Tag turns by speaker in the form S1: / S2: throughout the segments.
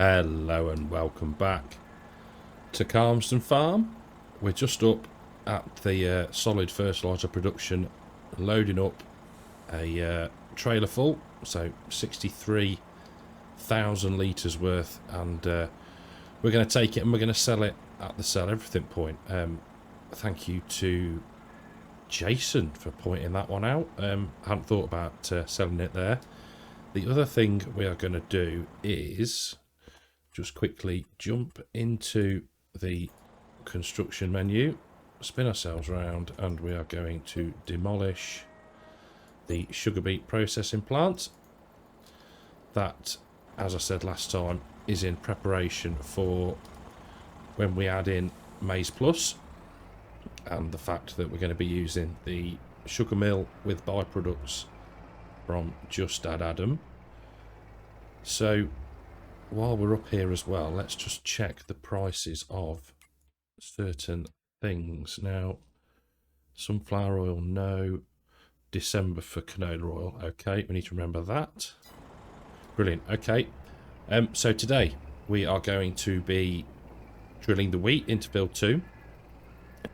S1: Hello and welcome back to Calmsden Farm. We're just up at the solid fertiliser production, loading up a trailer full, so 63,000 litres worth, and we're going to take it and we're going to sell it at the sell everything point. Thank you to Jason for pointing that one out. I hadn't thought about selling it there. The other thing we are going to do is just quickly jump into the construction menu, spin ourselves around, and we are going to demolish the sugar beet processing plant. That, as I said last time, is in preparation for when we add in Maize Plus, and the fact that we're going to be using the sugar mill with byproducts from Just Add Adam. So while we're up here as well, let's just check the prices of certain things. Now, sunflower oil, no. December for canola oil. Okay, we need to remember that. Brilliant. Okay, so today we are going to be drilling the wheat into field 2.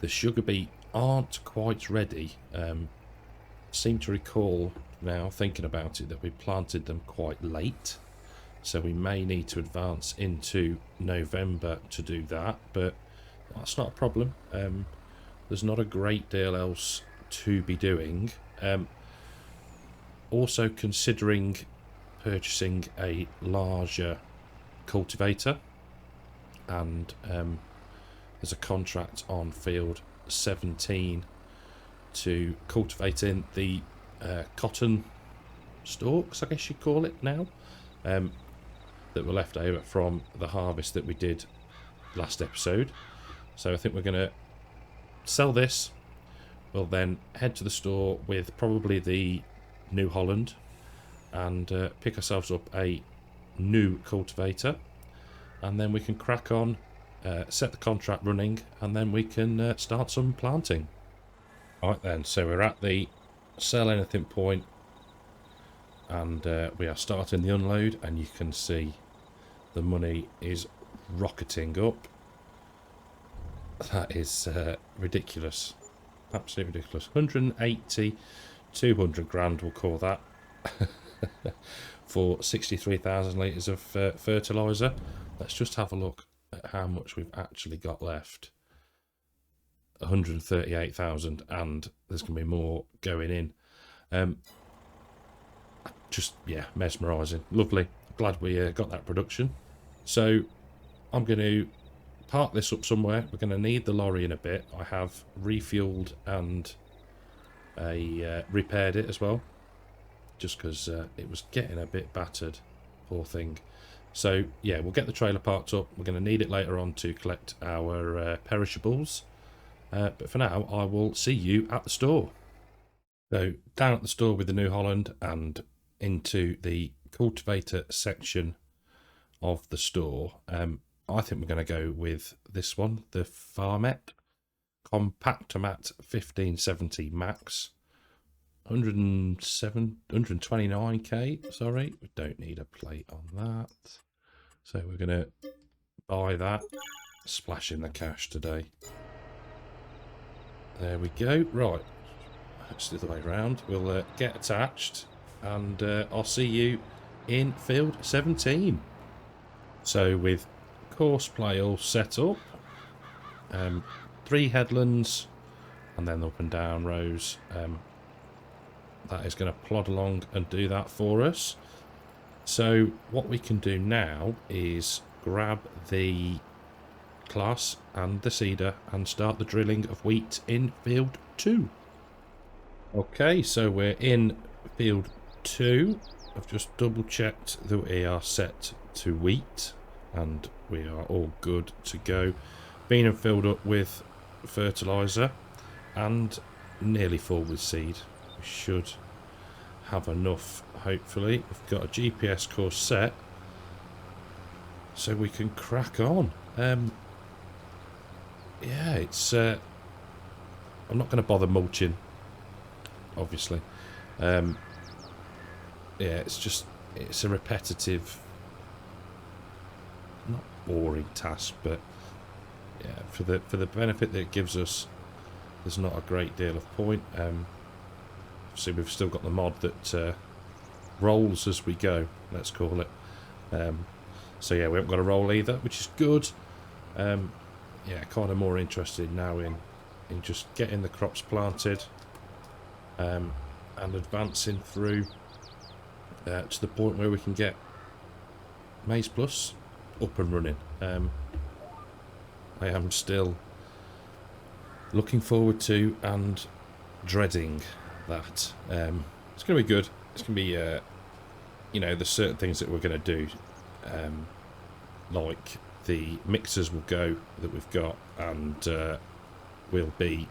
S1: The sugar beet aren't quite ready. Seem to recall now, thinking about it, that we planted them quite late. So we may need to advance into November to do that, but that's not a problem. There's not a great deal else to be doing. Also considering purchasing a larger cultivator, and there's a contract on field 17 to cultivating the cotton stalks, I guess you'd call it now, that were left over from the harvest that we did last episode. So I think we're going to sell this. We'll then head to the store with probably the New Holland and pick ourselves up a new cultivator, and then we can crack on, set the contract running, and then we can start some planting. Right then, so we're at the sell anything point, and we are starting the unload, and you can see the money is rocketing up. That is ridiculous, absolutely ridiculous. 180, 200 grand, we'll call that, for 63,000 litres of fertiliser. Let's just have a look at how much we've actually got left. 138,000, and there's going to be more going in. Just, yeah, mesmerising. Lovely. Glad we got that production. So I'm going to park this up somewhere. We're going to need the lorry in a bit. I have refueled and repaired it as well, just because it was getting a bit battered, poor thing. So yeah, we'll get the trailer parked up. We're going to need it later on to collect our perishables, but for now I will see you at the store. So down at the store with the New Holland and into the cultivator section of the store. I think we're going to go with this one, the Farmet Compactomat 1570 Max. 129k, sorry, we don't need a plate on that, so we're going to buy that, splash in the cash today. There we go. Right, that's the other way around. We'll get attached, and I'll see you in field 17. So with course play all set up, 3 headlands and then up and down rows. That is going to plod along and do that for us. So what we can do now is grab the Claas and the seeder and start the drilling of wheat in field 2. Okay, so we're in field 2. I've just double checked that we are set to wheat and we are all good to go. Been and filled up with fertiliser and nearly full with seed. We should have enough, hopefully. We've got a GPS course set, so we can crack on. Yeah, it's I'm not going to bother mulching, obviously. Yeah, it's a repetitive not boring task, but yeah, for the benefit that it gives us, there's not a great deal of point. So we've still got the mod that rolls as we go, let's call it. So yeah, we haven't got a roll either, which is good. Yeah, kind of more interested now in just getting the crops planted, and advancing through to the point where we can get Maize Plus up and running. I am still looking forward to and dreading that. It's going to be good. It's going to be, you know, there's certain things that we're going to do, like the mixers will go that we've got, and we'll be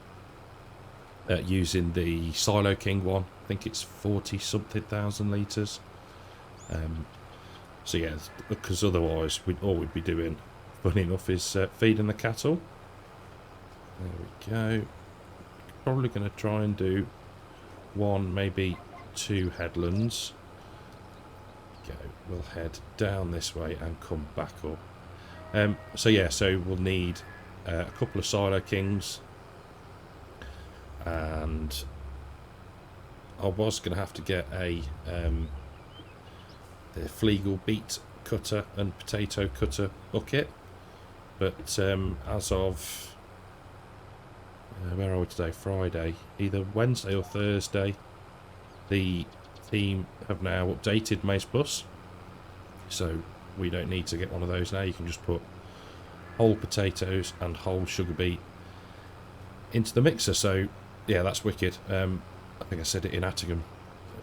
S1: using the Silo King one. I think it's 40 something thousand litres. So yeah, because otherwise all we'd be doing, funny enough, is feeding the cattle. There we go. Probably going to try and do one, maybe 2 headlands. Go. We'll head down this way and come back up. So yeah, so we'll need a couple of Silo Kings, and I was going to have to get a the Uppbeat cutter and potato cutter bucket, but as of where are we today? Friday, either Wednesday or Thursday, the team have now updated Maize Plus, so we don't need to get one of those now. You can just put whole potatoes and whole sugar beet into the mixer. So yeah, that's wicked. I think I said it in Attigum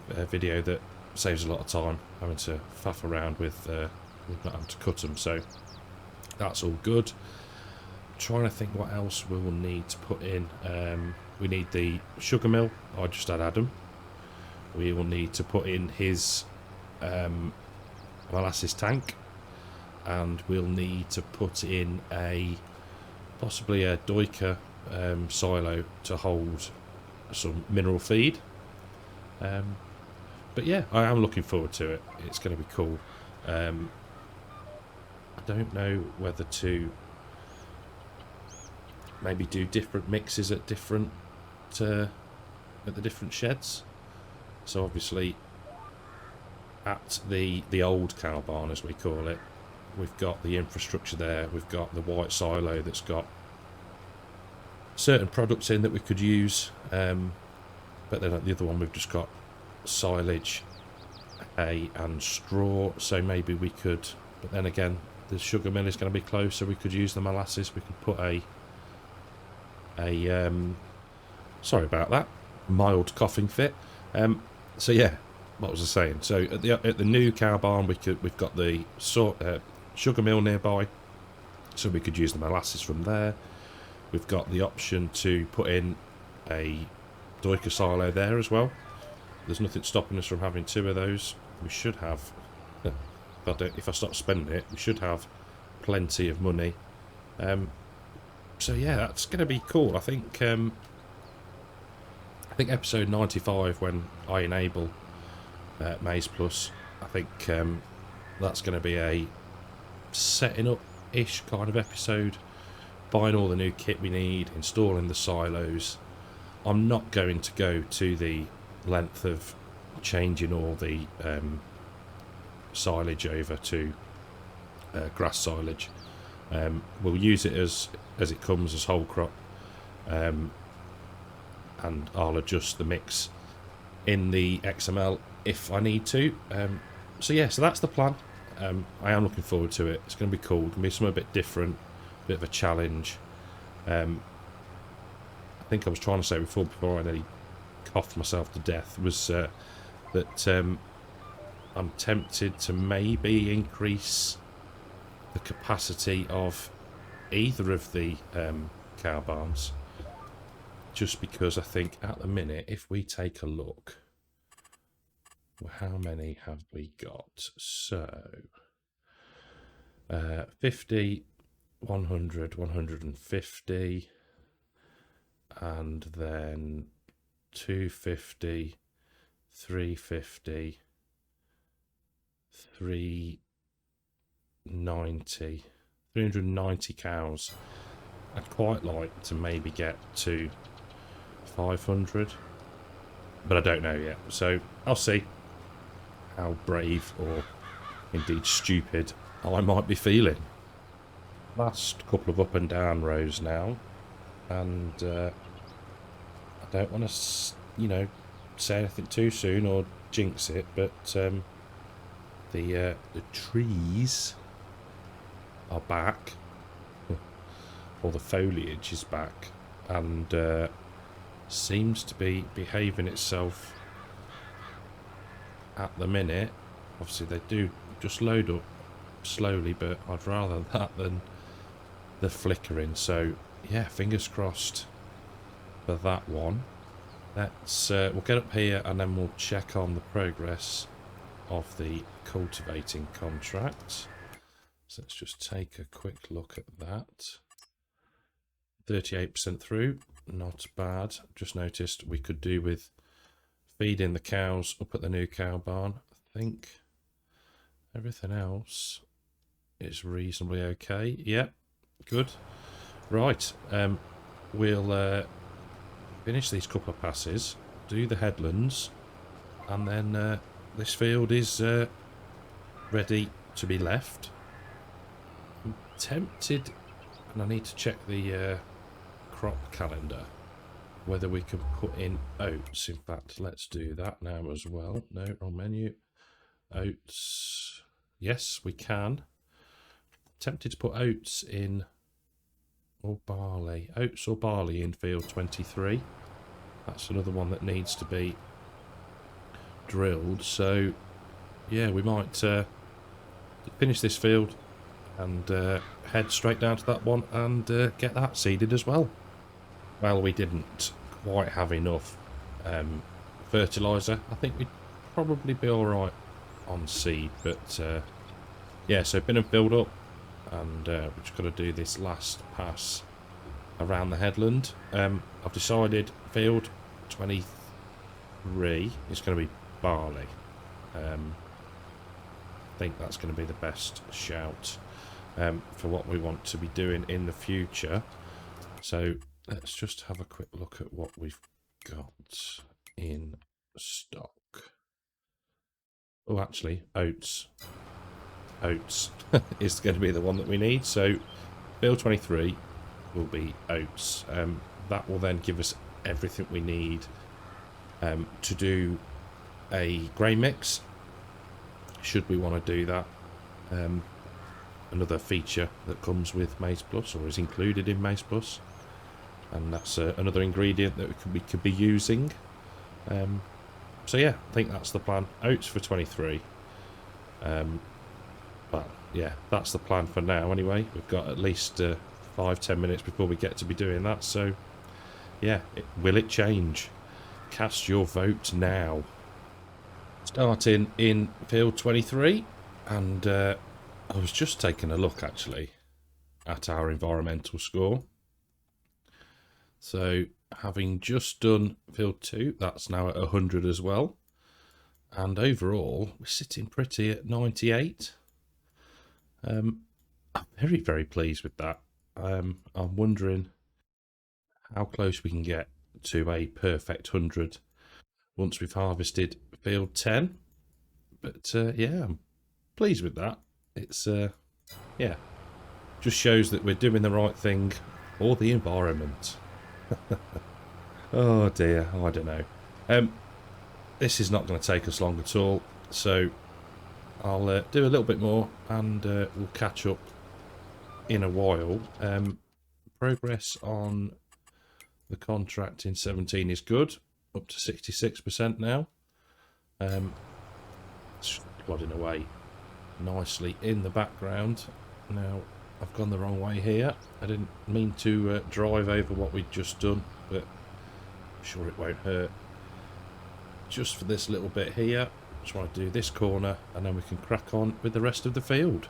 S1: video that saves a lot of time having to faff around with not having to cut them, so that's all good. Trying to think what else we will need to put in. We need the sugar mill. I just had Adam. We will need to put in his molasses tank, and we'll need to put in possibly a Doika silo to hold some mineral feed. But yeah, I am looking forward to it. It's going to be cool. I don't know whether to maybe do different mixes at different at the different sheds. So obviously at the old cow barn, as we call it, we've got the infrastructure there. We've got the white silo that's got certain products in that we could use, but then at the other one we've just got silage, hay and straw. So maybe we could, but then again the sugar mill is going to be close, so we could use the molasses. We could put sorry about that, mild coughing fit. So yeah, what was I saying? So at the new cow barn, we've got the sugar mill nearby, so we could use the molasses from there. We've got the option to put in a Doika silo there as well. There's nothing stopping us from having 2 of those. We should have, if I stop spending it, we should have plenty of money. So yeah, that's going to be cool. I think episode 95, when I enable Maize Plus, I think that's going to be a setting up-ish kind of episode. Buying all the new kit we need, installing the silos. I'm not going to go to the length of changing all the silage over to grass silage. We'll use it as it comes, as whole crop, and I'll adjust the mix in the XML if I need to. So yeah, so that's the plan. I am looking forward to it. It's going to be cool. It's going to be something a bit different, a bit of a challenge. I think I was trying to say before I nearly coughed myself to death, was that I'm tempted to maybe increase the capacity of either of the cow barns, just because I think at the minute, if we take a look, well, how many have we got? So 50, 100, 150, and then 250, 350, 390, 390 cows. I'd quite like to maybe get to 500, but I don't know yet. So I'll see how brave or indeed stupid I might be feeling. Last couple of up and down rows now, and I don't want to, you know, say anything too soon or jinx it, but the trees are back, or the foliage is back, and seems to be behaving itself at the minute. Obviously they do just load up slowly, but I'd rather that than the flickering. So yeah, fingers crossed for that one. Let's we'll get up here and then we'll check on the progress of the cultivating contract. So let's just take a quick look at that. 38% through, not bad. Just noticed we could do with feeding the cows up at the new cow barn. I think everything else is reasonably okay. Yep, good. Right, we'll finish these couple of passes, do the headlands, and then this field is ready to be left. I'm tempted, and I need to check the crop calendar, whether we can put in oats. In fact, let's do that now as well. No, wrong menu. Oats. Yes, we can. Tempted to put oats in, or barley. Oats or barley in field 23. That's another one that needs to be drilled. So, yeah, we might finish this field and head straight down to that one and get that seeded as well. Well, we didn't quite have enough fertiliser. I think we'd probably be alright on seed, but yeah, so bin and filled up, and we've just got to do this last pass around the headland. I've decided field 23 is going to be barley. I think that's going to be the best shout for what we want to be doing in the future. So let's just have a quick look at what we've got in stock. Oh, actually, oats. Oats is going to be the one that we need. So field 23 will be oats. That will then give us everything we need to do a grain mix, should we want to do that. Another feature that comes with Maize Plus, or is included in Maize Plus, and that's another ingredient that we could be using. So yeah, I think that's the plan. Oats for 23. But yeah, that's the plan for now anyway. We've got at least 5-10 minutes before we get to be doing that. So yeah, will it change? Cast your vote now. Starting in field 23, and I was just taking a look actually at our environmental score. So having just done field 2, that's now at 100 as well, and overall we're sitting pretty at 98. I'm very, very pleased with that. I'm wondering how close we can get to a perfect 100 once we've harvested field 10. But yeah, I'm pleased with that. It's yeah, just shows that we're doing the right thing for the environment. Oh dear, I don't know. This is not going to take us long at all, so I'll do a little bit more and we'll catch up in a while. Progress on the contract in 17 is good, up to 66% now. It's plodding away nicely in the background. Now, I've gone the wrong way here. I didn't mean to drive over what we'd just done, but I'm sure it won't hurt. Just for this little bit here, just want to do this corner and then we can crack on with the rest of the field.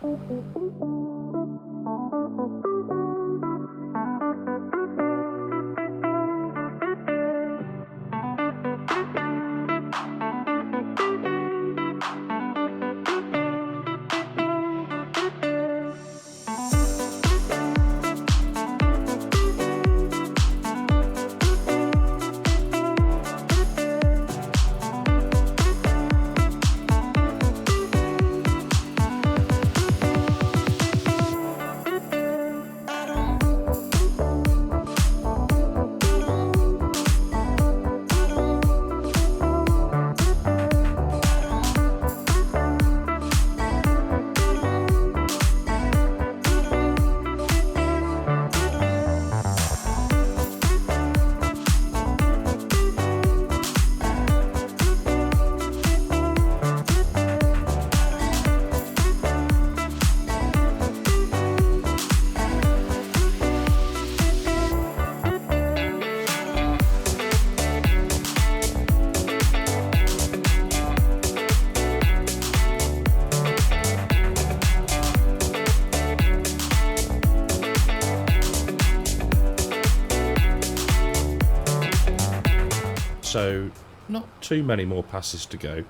S1: So, not too many more passes to go.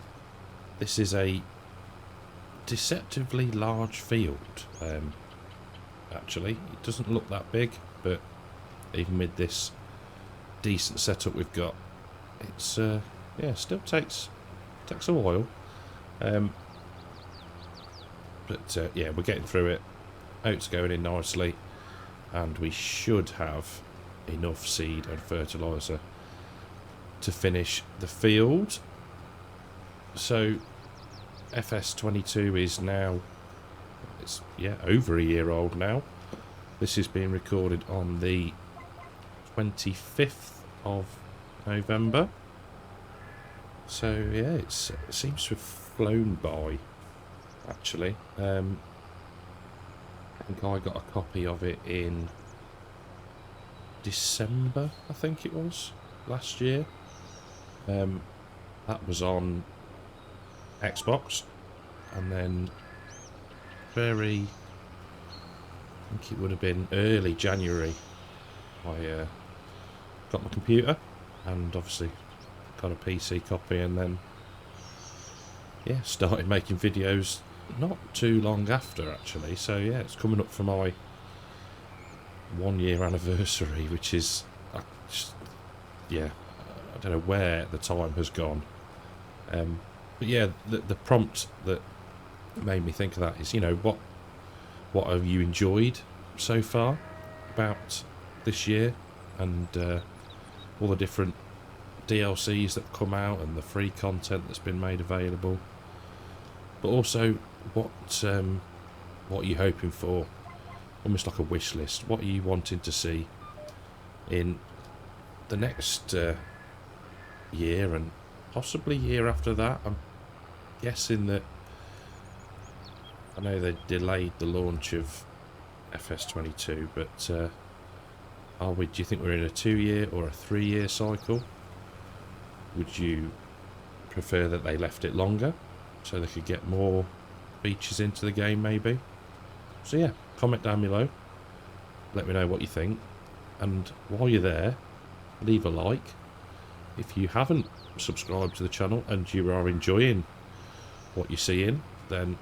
S1: This is a deceptively large field, actually. It doesn't look that big, but even with this decent setup we've got, it's, yeah, still takes a while. But yeah, we're getting through it. Oats going in nicely, and we should have enough seed and fertiliser to finish the field. So FS22 is now, it's, yeah, over a year old now. This is being recorded on the 25th of November. So yeah, it seems to have flown by, actually. I think I got a copy of it in December, I think it was, last year. That was on Xbox, and then I think it would have been early January, I got my computer, and obviously got a PC copy, and then, yeah, started making videos not too long after, actually. So yeah, it's coming up for my 1 year anniversary, which is, yeah, I don't know where the time has gone. But yeah, the prompt that made me think of that is, you know, what have you enjoyed so far about this year, and all the different DLCs that have come out and the free content that's been made available. But also, what are you hoping for? Almost like a wish list. What are you wanting to see in the next year, and possibly year after that? I'm guessing that, I know they delayed the launch of FS22, but do you think we're in a 2-year or a 3-year cycle? Would you prefer that they left it longer so they could get more features into the game, maybe? So yeah, comment down below, let me know what you think, and while you're there, leave a like. If you haven't subscribed to the channel and you are enjoying what you're seeing, then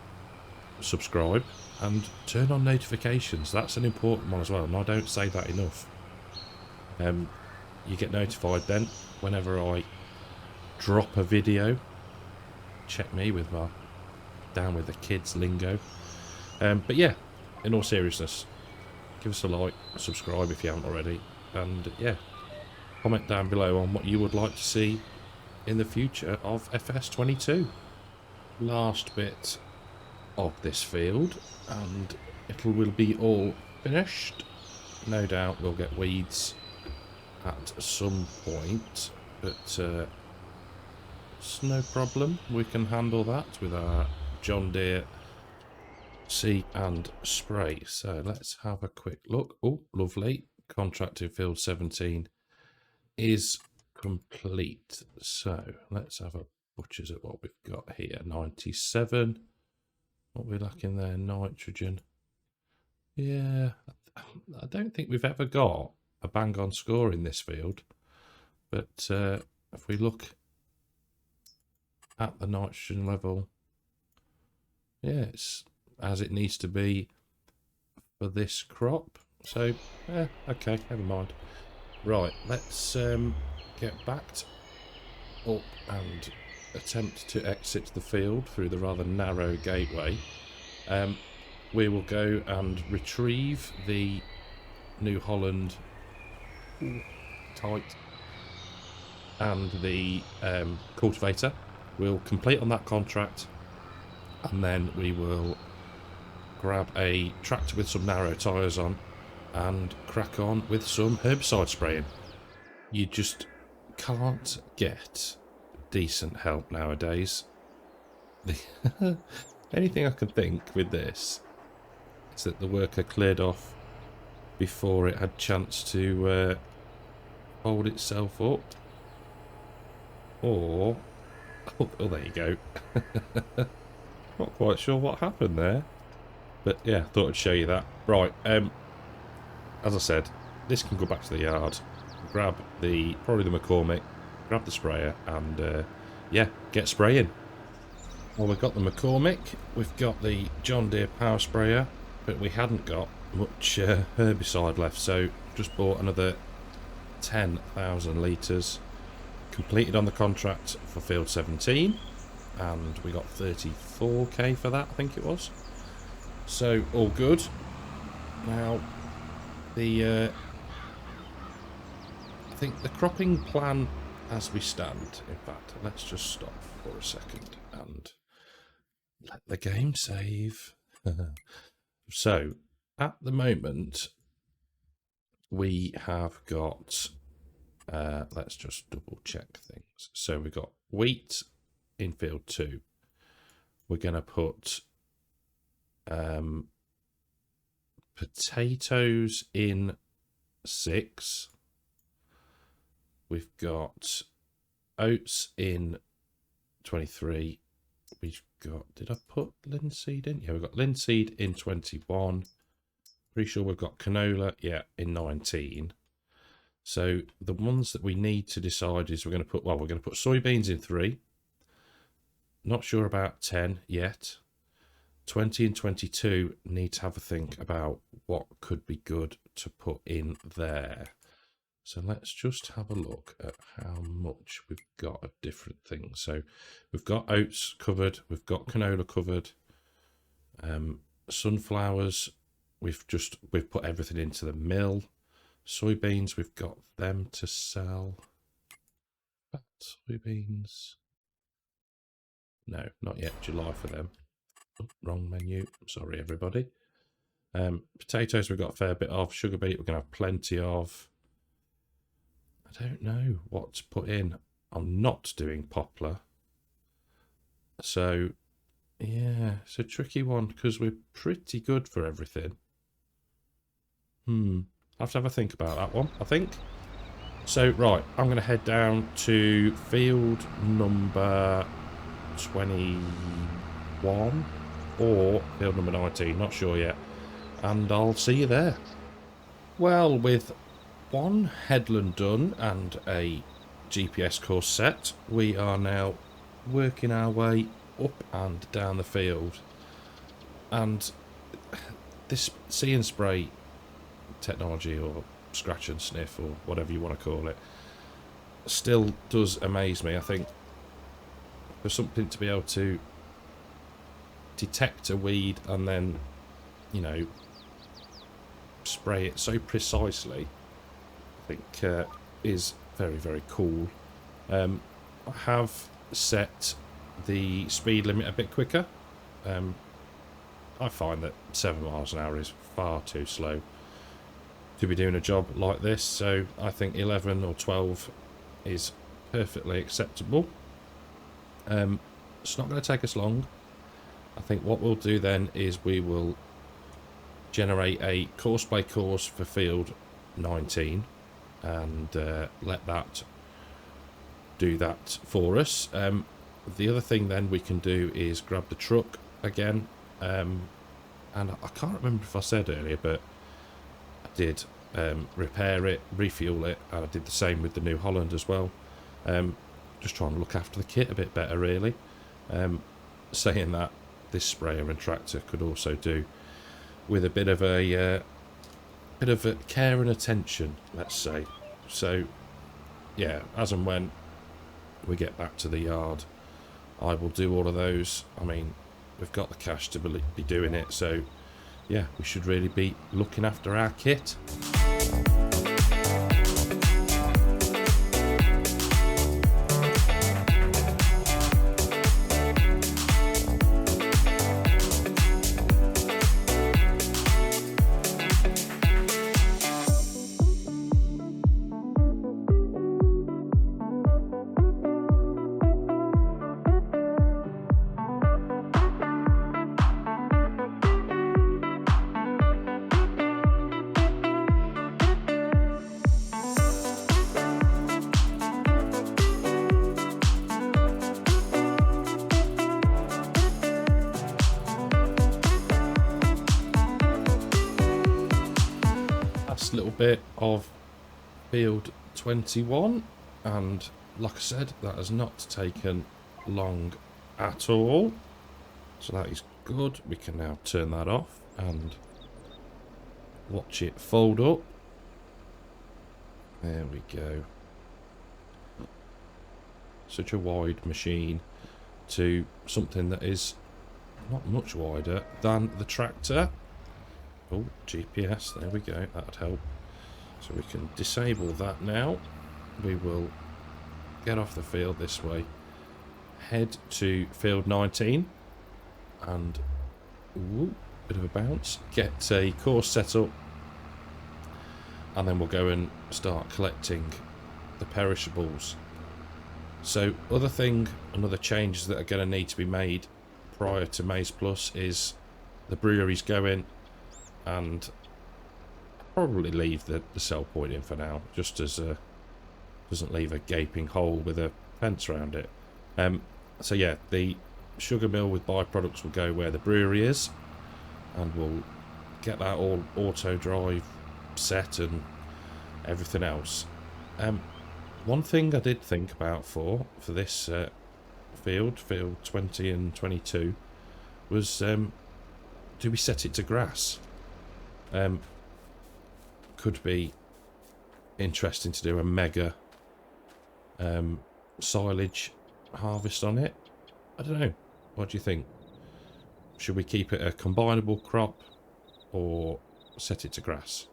S1: subscribe and turn on notifications. That's an important one as well, and I don't say that enough. You get notified then whenever I drop a video. Check me with my down with the kids lingo. But yeah, in all seriousness, give us a like, subscribe if you haven't already, and yeah, comment down below on what you would like to see in the future of FS22. Last bit of this field, and it will be all finished. No doubt we'll get weeds at some point, but it's no problem. We can handle that with our John Deere See and Spray. So let's have a quick look. Oh, lovely. Contracted field 17 is complete. So let's have a butcher's at what we've got here. 97. What are we lacking there? Nitrogen. Yeah, I don't think we've ever got a bang on score in this field, but if we look at the nitrogen level, yeah, it's as it needs to be for this crop. So okay, never mind. Right, let's get backed up and attempt to exit the field through the rather narrow gateway. We will go and retrieve the New Holland tight and the cultivator. We'll complete on that contract, and then we will grab a tractor with some narrow tyres on and crack on with some herbicide spraying. You just can't get decent help nowadays. Anything I can think with this is that the worker cleared off before it had chance to hold itself up. Or, oh, there you go. Not quite sure what happened there, but yeah, thought I'd show you that. Right, as I said, this can go back to the yard. Grab probably the McCormick, grab the sprayer and, yeah, get spraying. Well, we've got the McCormick, we've got the John Deere power sprayer, but we hadn't got much herbicide left, so just bought another 10,000 litres. Completed on the contract for field 17, and we got 34k for that, I think it was. So all good. Now I think the cropping plan as we stand, in fact, let's just stop for a second and let the game save. So at the moment we have got let's just double check things. So we've got wheat in field 2. We're going to put potatoes in 6. We've got oats in 23. We've got, did I put linseed in? Yeah, we've got linseed in 21. Pretty sure we've got canola, yeah, in 19. So the ones that we need to decide is we're going to put soybeans in 3. Not sure about 10 yet. 20 and 22 need to have a think about what could be good to put in there. So let's just have a look at how much we've got of different things. So we've got oats covered, we've got canola covered, sunflowers, we've put everything into the mill. Soybeans, we've got them to sell. Soybeans. No, not yet. July for them. Oh, wrong menu. Sorry, everybody. Potatoes, we've got a fair bit of. Sugar beet, we're going to have plenty of. I don't know what to put in. I'm not doing poplar. So, yeah, it's a tricky one because we're pretty good for everything. I'll have to have a think about that one, I think. So, right, I'm going to head down to field number 21 or field number 19, not sure yet. And I'll see you there. Well, with one headland done and a GPS course set, we are now working our way up and down the field. And this see and spray technology, or scratch and sniff, or whatever you want to call it, still does amaze me. I think for something to be able to detect a weed and then, you know, spray it so precisely, I think is very, very cool. I have set the speed limit a bit quicker. I find that 7 miles an hour is far too slow to be doing a job like this, so I think 11 or 12 is perfectly acceptable. It's not going to take us long. I think what we'll do then is we will generate a course by course for field 19 and let that do that for us. The other thing then we can do is grab the truck again, and I can't remember if I said earlier, but I did repair it, refuel it, and I did the same with the New Holland as well. Just trying to look after the kit a bit better, really. Saying that, this sprayer and tractor could also do with a bit of a care and attention, let's say. So yeah, as and when we get back to the yard, I will do all of those. I mean, we've got the cash to be doing it, so yeah, we should really be looking after our kit. Little bit of field 21, and like I said, that has not taken long at all. So that is good. We can now turn that off and watch it fold up. There we go. Such a wide machine to something that is not much wider than the tractor. Oh, GPS, there we go, that'd help. So we can disable that now. We will get off the field this way, head to field 19 and, ooh, bit of a bounce, get a course set up, and then we'll go and start collecting the perishables. So another changes that are going to need to be made prior to Maize Plus is the brewery's going, and probably leave the sell point in for now, just as doesn't leave a gaping hole with a fence around it. So yeah, the sugar mill with byproducts will go where the brewery is, and we'll get that all auto drive set and everything else. One thing I did think about for this field 20 and 22 was, do we set it to grass? Could be interesting to do a mega silage harvest on it. I don't know. What do you think? Should we keep it a combinable crop or set it to grass?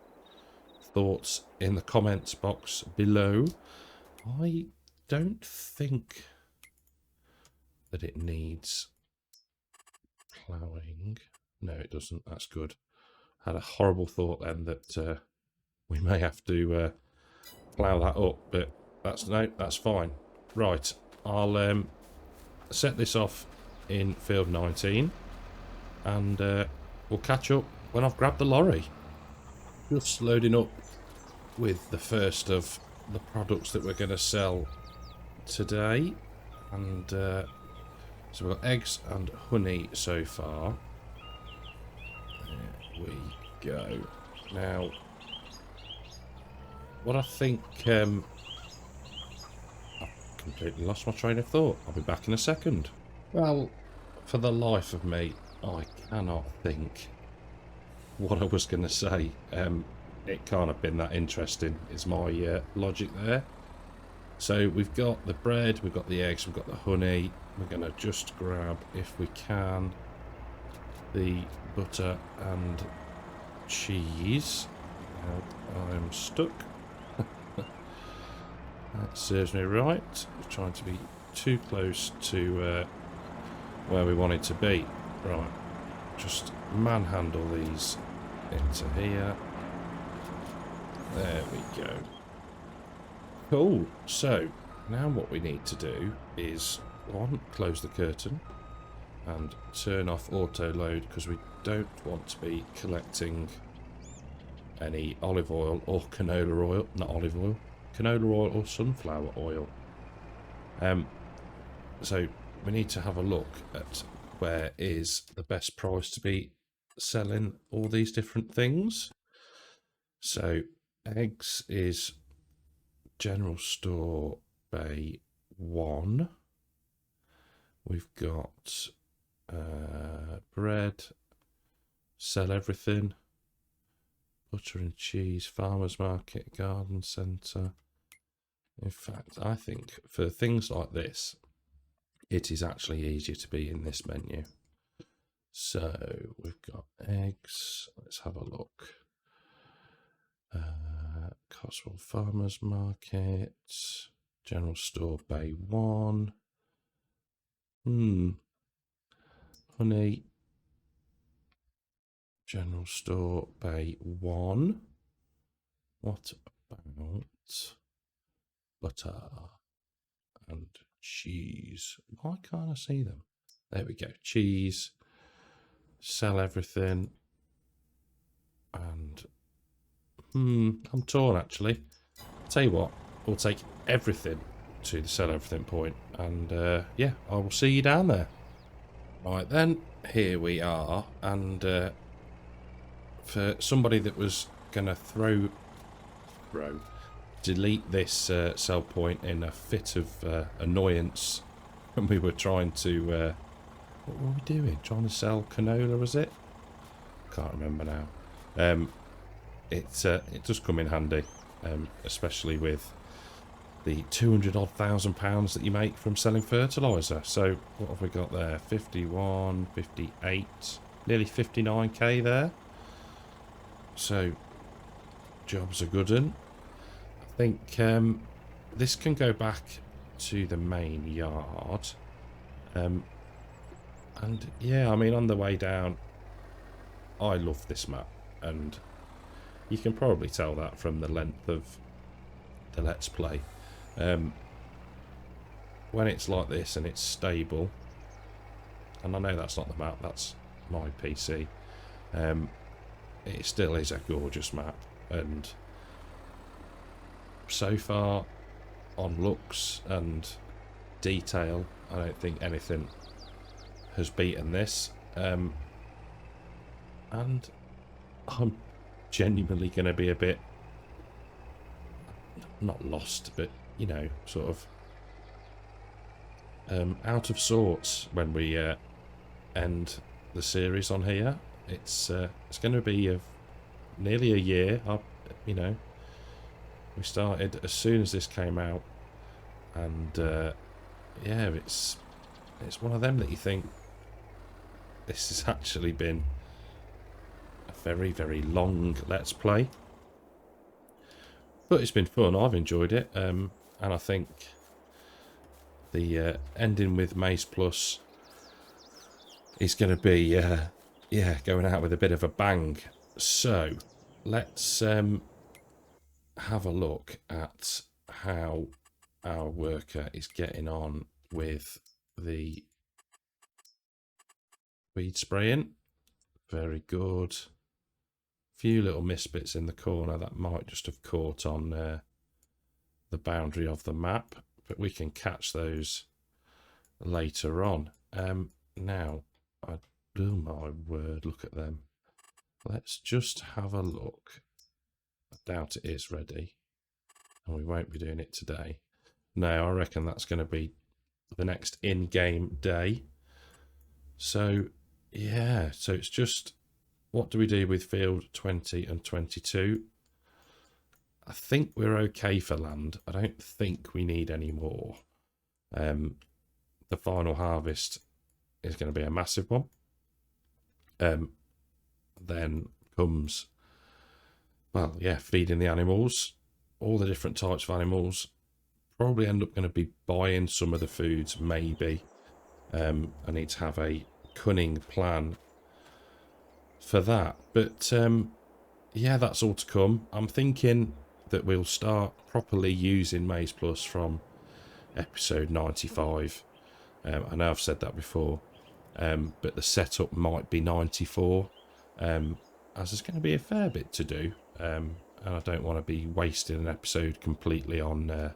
S1: Thoughts in the comments box below. I don't think that it needs ploughing. No, it doesn't. That's good. Had a horrible thought then that we may have to plough that up, but that's fine. Right, I'll set this off in field 19, and we'll catch up when I've grabbed the lorry. Just loading up with the first of the products that we're going to sell today, and so we've got eggs and honey so far. There we go. Now, what I think, I've completely lost my train of thought. I'll be back in a second. Well, for the life of me, I cannot think what I was going to say. It can't have been that interesting, is my logic there. So we've got the bread, we've got the eggs, we've got the honey. We're going to just grab, if we can, the butter and cheese. Now I'm stuck. That serves me right. We're trying to be too close to where we want it to be. Right, just manhandle these into here. There we go. Cool. So, now what we need to do is, one, close the curtain and turn off auto load, because we don't want to be collecting any olive oil or canola oil, not olive oil, canola oil or sunflower oil. So we need to have a look at where is the best price to be selling all these different things. So eggs is general store bay 1. We've got bread, sell everything, butter and cheese, farmers market, garden centre. In fact, I think for things like this, it is actually easier to be in this menu. So we've got eggs. Let's have a look. Cotswold Farmers Market, General Store Bay 1. Honey, General Store Bay 1. What about butter and cheese? Why can't I see them? There we go. Cheese, sell everything, and I'm torn actually. Tell you what, we'll take everything to the sell everything point, and yeah, I will see you down there. Right then, here we are, and for somebody that was gonna throw delete this sell point in a fit of annoyance when we were trying to... what were we doing? Trying to sell canola, was it? Can't remember now. It does come in handy, especially with the 200,000 pounds that you make from selling fertiliser. So what have we got there? 51, 58, nearly 59k there. So jobs are good un. I think this can go back to the main yard. And yeah, I mean, on the way down, I love this map, and you can probably tell that from the length of the Let's Play. When it's like this and it's stable, and I know that's not the map, that's my PC, it still is a gorgeous map, and so far on looks and detail, I don't think anything has beaten this, and I'm genuinely going to be a bit, not lost, but you know, sort of out of sorts when we end the series on here. It's going to be nearly a year. You know, we started as soon as this came out, and yeah, it's one of them that you think this has actually been a very, very long Let's Play. But it's been fun. I've enjoyed it, and I think the ending with Maze Plus is going to be, yeah, going out with a bit of a bang. So let's have a look at how our worker is getting on with the weed spraying. Very good. Few little misbits in the corner that might just have caught on the boundary of the map, but we can catch those later on. Now, oh my word, look at them. Let's just have a look. I doubt it is ready, and we won't be doing it today. No, I reckon that's going to be the next in-game day. So, yeah, so it's just, what do we do with field 20 and 22? I think we're okay for land. I don't think we need any more. The final harvest is going to be a massive one. Then comes, well, yeah, feeding the animals, all the different types of animals. Probably end up going to be buying some of the foods, maybe. I need to have a cunning plan for that. But yeah, that's all to come. I'm thinking that we'll start properly using Maze Plus from episode 95. I know I've said that before, but the setup might be 94, as there's going to be a fair bit to do, and I don't want to be wasting an episode completely on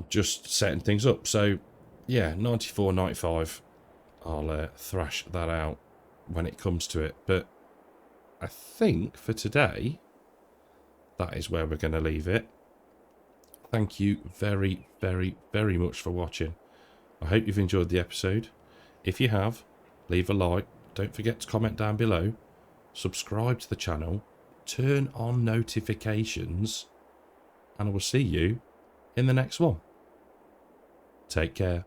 S1: just setting things up. So yeah, 94, 95, I'll thrash that out when it comes to it. But I think for today, that is where we're going to leave it. Thank you very, very, very much for watching. I hope you've enjoyed the episode. If you have, leave a like. Don't forget to comment down below. Subscribe to the channel. Turn on notifications. And I will see you in the next one. Take care.